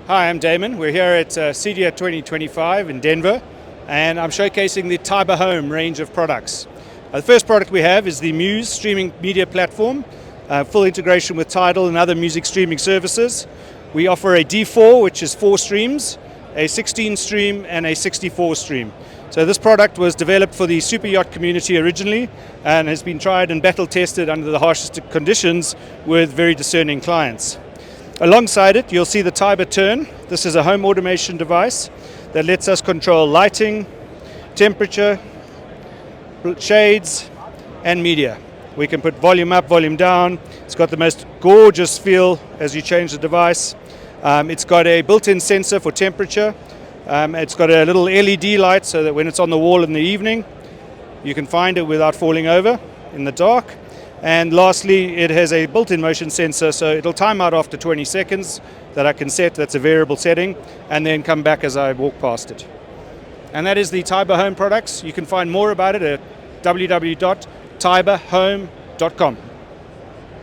Hi, I'm Damon. We're here at CEDIA 2025 in Denver, and I'm showcasing the Tyba Home range of products. The first product we have is the Muse streaming media platform, full integration with Tidal and other music streaming services. We offer a D4, which is 4 streams, a 16 stream and a 64 stream. So this product was developed for the super yacht community originally and has been tried and battle tested under the harshest conditions with very discerning clients. Alongside it, you'll see the Tyba Turn. This is a home automation device that lets us control lighting, temperature, shades, and media. We can put volume up, volume down. It's got the most gorgeous feel as you change the device. It's got a built-in sensor for temperature. It's got a little LED light so that when it's on the wall in the evening, you can find it without falling over in the dark. And lastly, it has a built-in motion sensor, so it'll time out after 20 seconds that I can set. That's a variable setting, and then come back as I walk past it. And that is the Tyba Home products. You can find more about it at www.tybahome.com.